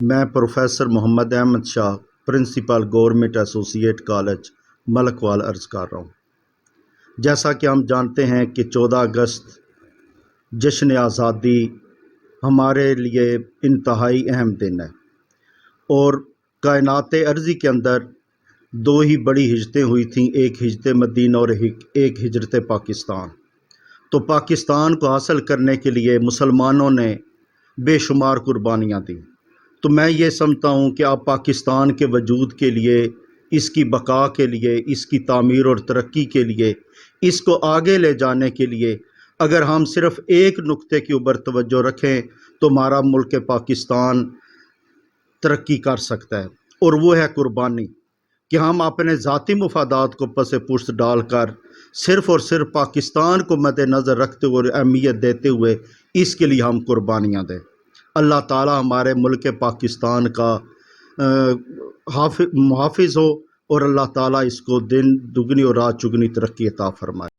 میں پروفیسر محمد Ahmad Shah principal government associate college ملک وال عرض کر رہا ہوں۔ جیسا کہ ہم جانتے ہیں کہ 14 اگست جشن آزادی ہمارے لیے انتہائی اہم دن ہے، اور کائنات ارضی کے اندر دو ہی بڑی ہجرتیں ہوئی تھیں، ایک ہجرت مدینہ اور ایک ہجرت پاکستان۔ تو پاکستان کو حاصل کرنے کے لیے مسلمانوں نے بے شمار قربانیاں دیں۔ تو میں یہ سمجھتا ہوں کہ اب پاکستان کے وجود کے لیے، اس کی بقا کے لیے، اس کی تعمیر اور ترقی کے لیے، اس کو آگے لے جانے کے لیے اگر ہم صرف ایک نقطے کے اوپر توجہ رکھیں تو ہمارا ملک پاکستان ترقی کر سکتا ہے، اور وہ ہے قربانی، کہ ہم اپنے ذاتی مفادات کو پس پشت ڈال کر صرف اور صرف پاکستان کو مد نظر رکھتے ہوئے اور اہمیت دیتے ہوئے اس کے لیے ہم قربانیاں دیں۔ اللہ تعالی ہمارے ملک پاکستان کا محافظ ہو، اور اللہ تعالی اس کو دن دگنی اور رات چگنی ترقی عطا فرمائے۔